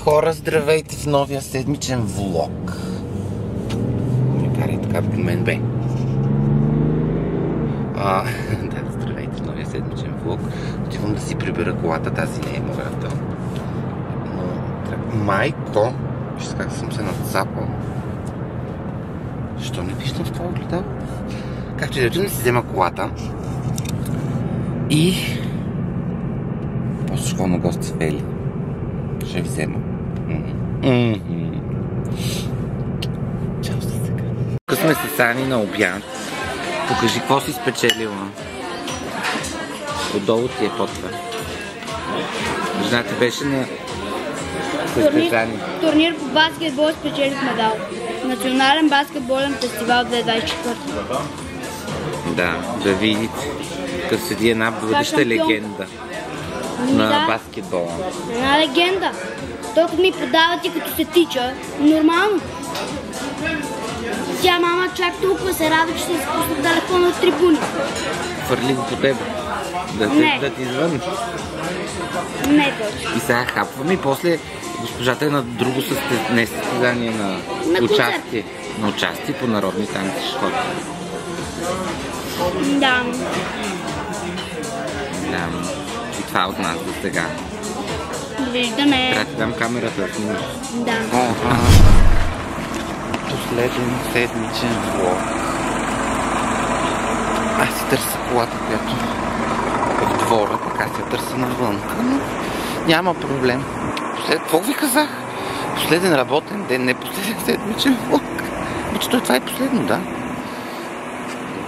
хора, здравейте в новия седмичен влог. Макар и така при мен бе. Да, здравейте в новия седмичен влог. Отивам да си прибера колата, тази не е моята. Но, майко, вижте как съм се надцапал. Защо не виждам в това огледало? Както и да отидам да си взема колата. И... после школна гост с Фели. Ще ви взема. Чао сте сега. Тук сме с Ани на обяд. Покажи какво си спечелила. Отдолу ти е потва. Жената беше на състезание. Турнир по баскетбол спечелих медал. Национален баскетболен фестивал 2024. Да видите. Къв седи една бъдеща легенда на баскетбола. Една легенда. Толкова ми подават и като се тича. Нормално. Тя мама чак толкова се радва, че се изпусна далеко на трибуни. Хвърли го по тебе. Да ти извън. Не точно. И сега хапваме и после госпожата е на друго състезание на участие. На участие по народни танци ще ходи. Да. И това от нас до сега. Виждаме. Трябва да ти дам камерата. Да. Последен седмичен влог. Аз си търся колата, която е в двора, така се търся навън. Но няма проблем. Какво ви казах? Последен работен ден, не последен седмичен влог. Че това е последно, да?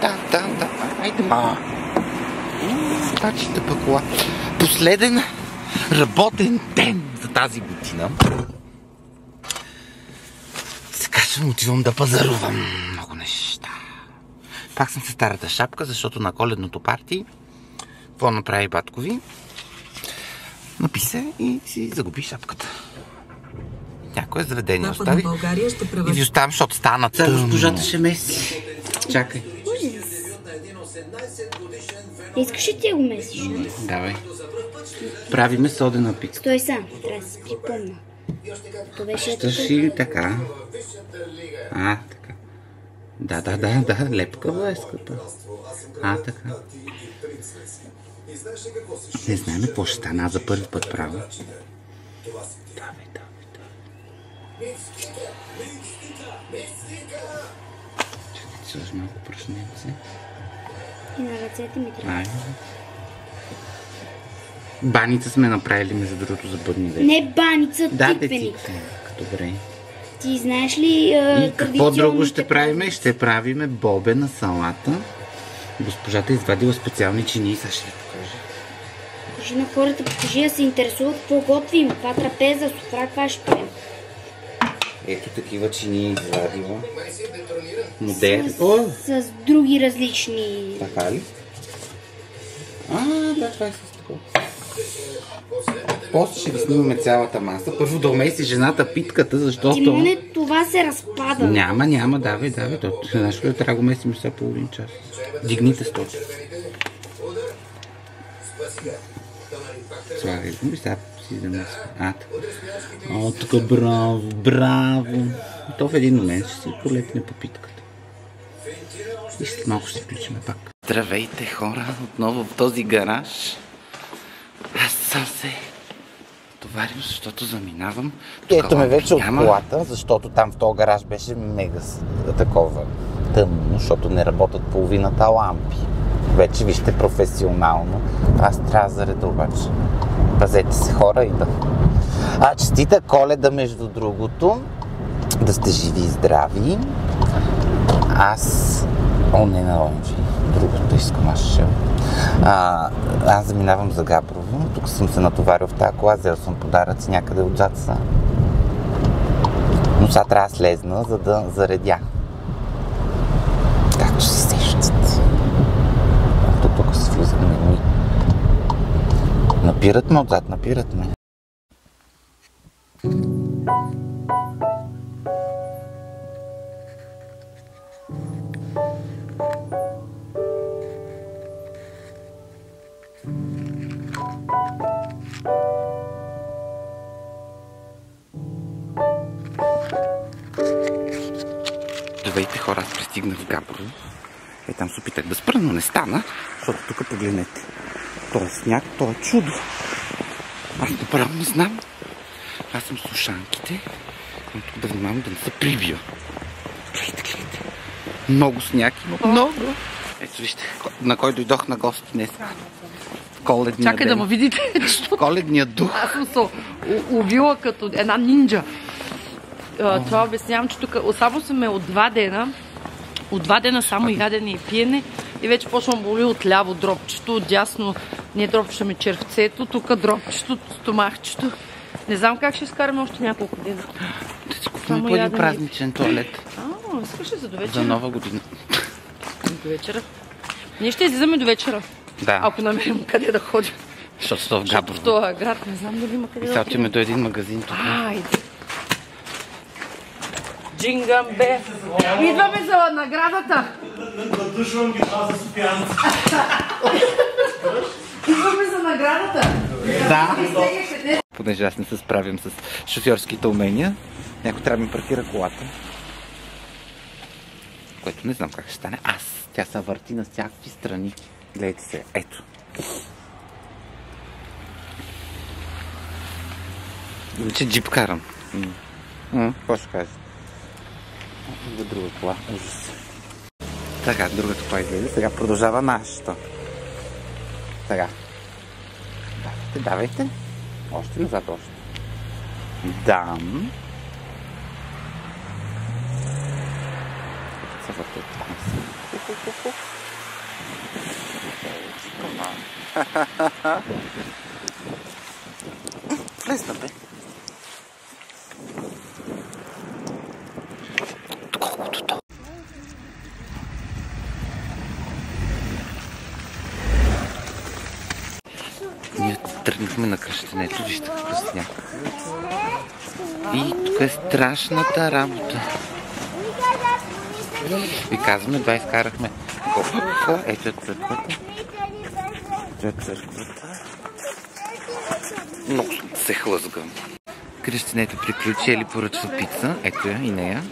Да. Айде, тачи тъпа кола. Последен работен ден за тази година. Сега ще отивам да пазарувам много неща. Пак съм със старата шапка, защото на коледното парти какво направи батко ви? Написа и си загуби шапката. Някое заведение остави и ви оставям, защото стана тъмно. Госпожата ще меси. Чакай. Искаш ли ти да го месиш? Давай. Правиме содена пица. Стой сам, трябва да се припомня. То беше така. Така. Да, лепкава е скъпа. Така. Не знаем какво ще стане, за първи път правя. Давай. Чакай, ти сложи малко прашненце. И на ръцете ми трябва. Баница сме направили, между другото, за бъдни ден. Не баница, тиквеник. Добре. Ти знаеш ли и какво друго ще правиме? Ще правиме бобена салата. Госпожата е извадила специални чини. Сега ще ви покажа. Кажи на хората, покажи да се интересуват какво готвим. Това трапеза, софра, каква ще правим. Ето такива чини извадила. С други различни... Така ли? Да, това е с такова. После ще ви снимаме цялата маса. Първо да умеси жената питката, защото... Тимоне, това се разпада. Няма, давай. Знаеш ли, трябва да го месим сега половин час. Дигните сточи. Слагай го и сега си замесвам. Тук браво. То в един момент ще си полепне по питката. И след малко ще включим пак. Здравейте хора, отново в този гараж. Аз съм се товарим, защото заминавам. Ето ме вече от колата, защото там в този гараж беше мега такова тъмно, защото не работят половината лампи. Вече вижте професионално. Аз трябва да зареда обаче. Пазете се хора и да... Честита Коледа, между другото. Да сте живи и здрави. Аз... не наложи. Другото искам аз заминавам за Габрово. Тук съм се натоварил в тази кола, взел съм подаръци някъде отзад са. Но сега трябва да слезна, за да заредя. Както се сещат. Тук се влизаме. Напират ме отзад, напират ме. хора, аз пристигнах в Габрово. Там се опитах да спра, но не стана, защото тук погледнете. Това е сняг, това е чудо. Аз направо не знам. Аз съм с слушанките. Но тук да внимавам да не се прибия. Гледайте. Много сняг има. Много. Ето вижте, на кой дойдох на гости днес. Коледния Чакай ден. да ме видите. Коледния дух. Аз съм се убила като една нинджа. Това обяснявам, че тук само съм от 2 дена. От 2 дена само ядене и пиене. И вече почвам боли от ляво дропчето, от дясно не дропчето ми червцето, тук дропчето, стомахчето. Не знам как ще изкараме още няколко дена. Да си купим по един празничен туалет. Искаш ли за до вечера? За нова година. До вечера. Ние ще излизаме до вечера. Да. Ако намерим къде да ходим. Защото са в Габрово. В този град не знам дали има къде да Сега отиваме до един магазин тук. Айде. Джингамбе. Идваме за наградата. Надушвам ги това за Софиянца. Идваме за наградата. Да. Понеже аз не се справям с шофьорските умения, някой трябва да ми паркира колата. Което не знам как ще стане. Тя се върти на всякакви страни. Гледайте се. Ето. Вече джип карам. Какво ще кажа? За друга кола. Ужас. Така, другата кола излезе. Сега продължава нашата. Сега. Давайте. Още назад, още. Дам. Се въртят там си. Влезна, бе. Колкото то. Ние тръгнахме на кръщенето, вижте какъв сняг. И тук е страшната работа. И казваме, това изкарахме. Ето е църквата. Ето е църквата. Много се хлъзгам. Кръщенето приключи, Ели поръчва пица. Ето я и нея.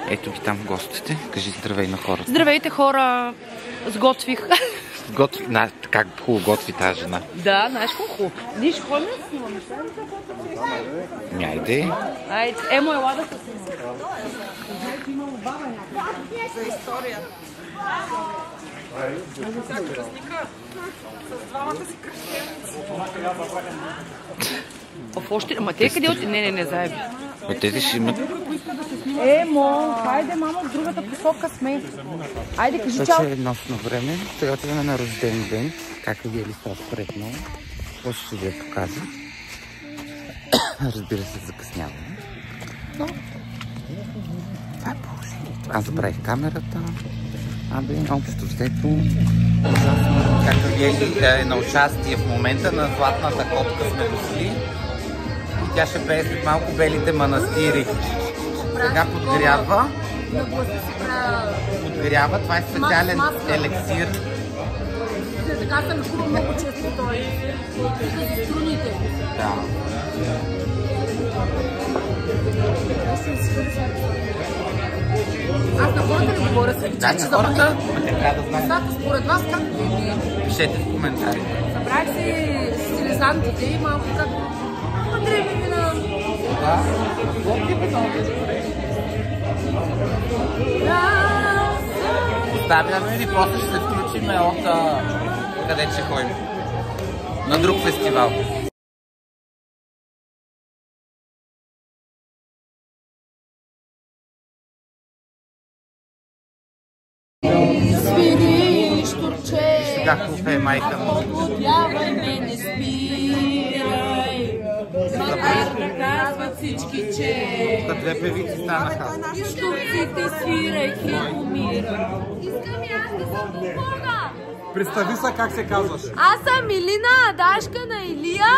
Ето ги там гостите. Кажи здравей на хората. Здравейте, хора. Сготвих. Как хубаво готви тази жена. Да, знаеш колко. Ние ще ходим да снимаме. Айде. Айде, емо ела да се снимаме. Имало баба някаква. За история. С двамата си кръщеници. Ама те къде от... Не, заеби. Тези ще имат... Емо, хайде, мама, в другата посока сме. Айде, кажи чао. Това е носно време. Сега отиваме на рожден ден. Как е Гели става спретно. Какво ще ви я покажа? Разбира се, закъсняваме. Но... това е положението. Аз забравих камерата. Общо взето. Както Гели е на участие в момента на Златната котка сме дошли. И тя ще пее след малко Белите манастири. Сега подгрява. Подгрява. Това е специален елексир. Така съм хубаво много често той. За струните. Да. Аз на хората не говоря с Да, на хората. Трябва да знаем. Според вас как ви? Пишете в коментари. Събрах си стилизантите и малко как Андрей ми мина. Да. Оставяме и после ще се включим от къде ще ходим. На друг фестивал. Свири, штурче, Сега купе е майка му. подявай ме, не спирай. Макар да казват всички, че Тук две певици станаха. штурците свирайки умира. Искам и аз да съм помога! Представи се как се казваш. Аз съм Илина, Дашка на Илия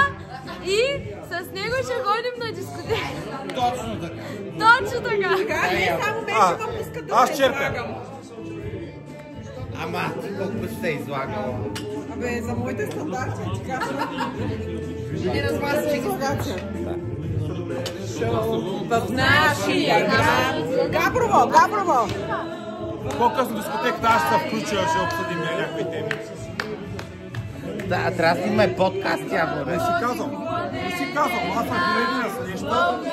и с него ще ходим на дискотека. Точно така. Точно така. Аз черпя. Ама, ти колко ще се излагала? Абе, за моите стандарти ти кажа. Не разбира се, че ги В нашия град. Габрово! По-късно дискотеката аз ще се включа, ще обсъдим някакви теми. Да, трябва да имаме подкаст, Яворе. Не си казвам. Аз съм винаги с нещо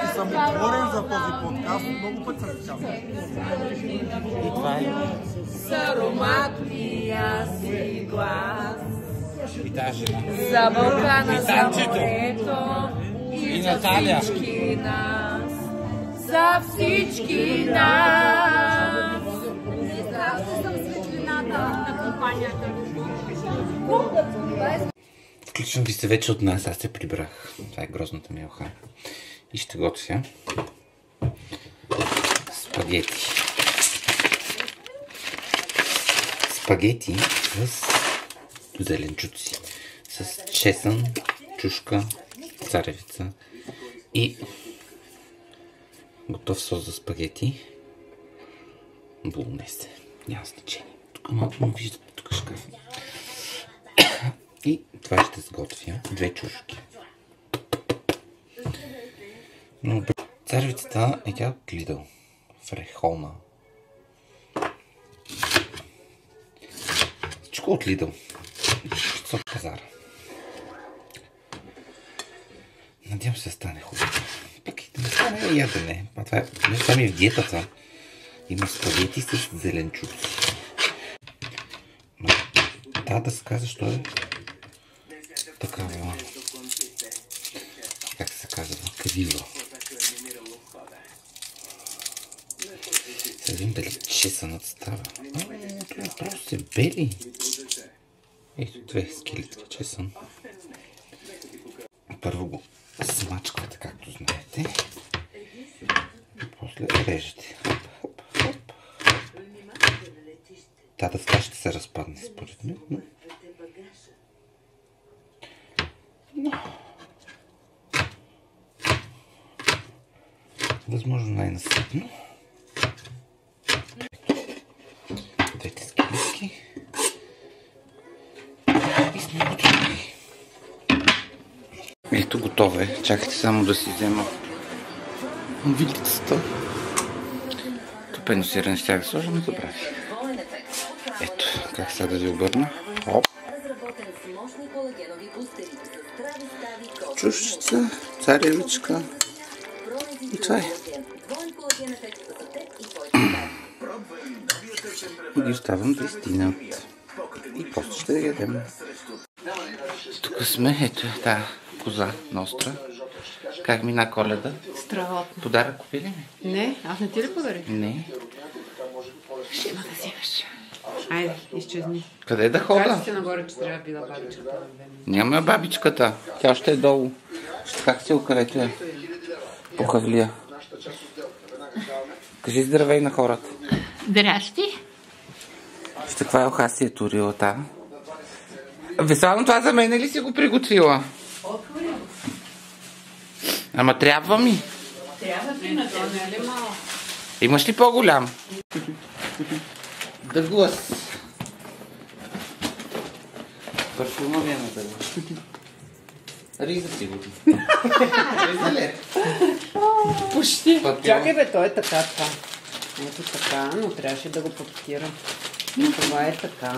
и съм отворен за този подкаст. Много път съм си казвал. И това е. С ароматния си глас. И тази жена. За Балкана, за морето и за Наталия. всички нас. За всички нас. Включвам ви се вече от нас, аз се прибрах. Това е грозната ми уха. И ще готвя спагети. Спагети с зеленчуци. С чесън, чушка, царевица и готов сос за спагети. Болонесе. Няма значение. Тук малко му виждате, тук шкаф. И това ще сготвя 2 чушки. Но царевицата е тя от Lidl. Фрехолна. Всичко от Lidl. Всичко от пазара. Надявам се да стане хубаво. Пък и да не стане ядене. Това ми е в диетата. Има спагети с зеленчуци. Но трябва да се казва, защо е такава, как се казва, крива. Сега видим дали чесънът става. Това просто се бели. Ето 2 скелетки чесън. Първо го смачквате, както знаете. И после режете. Тата така ще се разпадне според мен. Но възможно най-наситно. Двете скелетки. И сме готови. Ето готово е. Чакайте само да си взема вилицата. Топено сирене ще да сложа, но забравих. Ето, как сега да ви обърна. Оп. Чушчица, царевичка и това е. И ги оставям да изтинат. И после ще да ядем. Тук сме, ето е тази коза ностра. Как мина Коледа? Страхотно. Подарък купи ли ми? Не, аз не ти ли подарих? Не. Ще има да вземеш. Айде, изчезни. Къде да хода? Кажи се нагоре, че трябва била бабичката на ден. Няма бабичката. Тя още е долу. Как си където е? По Хавлия. Кажи здравей на хората. Здрасти. Вижте каква е оха си е турила та. Весално това за мен ли си го приготвила? Ама трябва ми. Трябва ти на това, не е ли мало? Имаш ли по-голям? Да глас. Парфума ми е на дъга. Риза си го. Риза ли? Почти. Чакай бе, той е така това. Ето така, но трябваше да го подкирам. Това е така.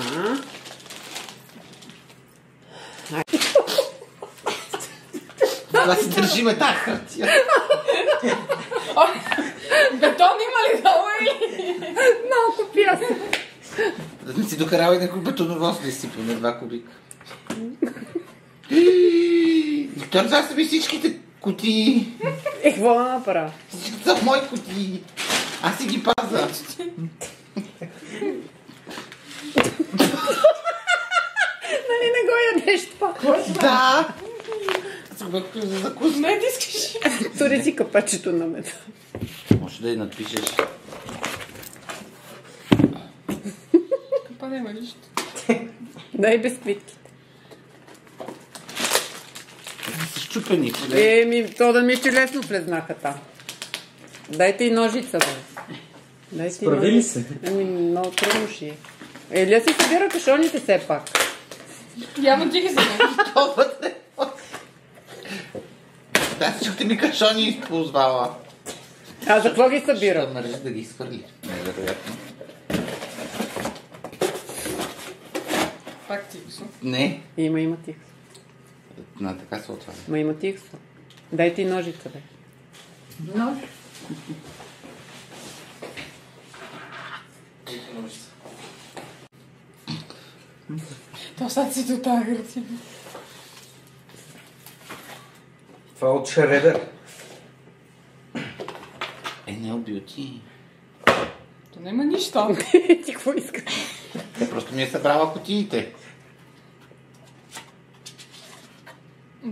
Това си държиме тази хартия. Бетон има ли долу или? Малко пясък. Да не си докарава и някой бетоновоз да изсипи на 2 кубика. Това са ми всичките кутии. Какво да направя? Всичките са мои кутии. Аз си ги пазя. Нали не го ядеш това? Да. За космет искаш. Тори си капачето на мета. Може да и надпишеш. Капа няма нищо. Дай бисквитките. Са щупени. То да ми е лесно влезнаха там. Дайте и ножица, бе. Справи ли се? Много трудно ще е. Елия си събира кашоните все пак. Явно ти ги се не. Всичките ми кашони използвала. А за какво ги събира? Ще мържи да ги изхвърли. Невероятно. Пак тиксо. Не. Има тиксо. На така се отваря. Ма има тиксо. Дай ти ножица, бе. Нож. То сега си до тази гратина. Това е от Шредер. Не от бюти. То няма нищо. Ти какво искаш? Тя просто ми е събрала кутиите.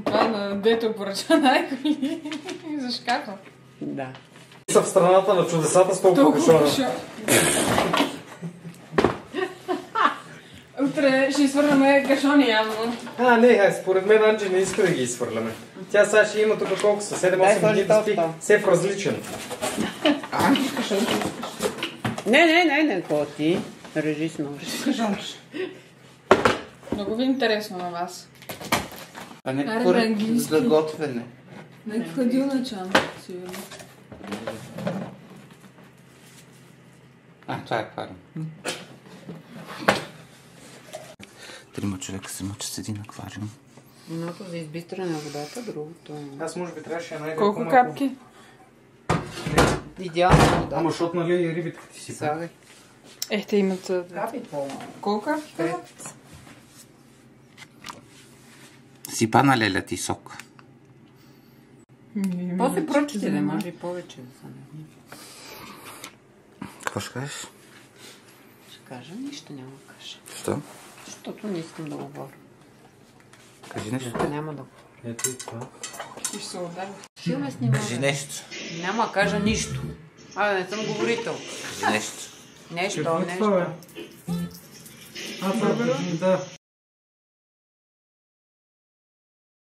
Това е на дето поръча най-коли за шкафа. Да. Са в страната на чудесата с толкова кашона. Утре ще изхвърляме кашони явно. Не, според мен Анджи не иска да ги изхвърляме. Тя сега ще има тук колко са? 7-8 дни да спи. Сев различен. Анджи кашон. Не, какво ти? Режи с нож. Много ви е интересно на вас. А не корек за готвене. Не хладилничан, сигурно. Това е аквариум. Трима човека се мъчат с един аквариум. Едното за избистране на водата, другото... Аз може би трябваше да найда Колко капки? Идеална вода. Ама защото нали рибите ти си. Слагай. Те имат... Капи по-малко. Колко капки? Сипа на леля ти сок. После прочете, да може и повече да са. Какво ще кажеш? Ще кажа, нищо няма да кажа. Що? Защото не искам да говоря. Кажи нещо. Няма да говоря. Ето и това. Ти ще се ударя. Силно снимам. Кажи нещо. Няма да кажа нищо. Не съм говорител. Кажи нещо. Нещо. Това е. Това е. Да.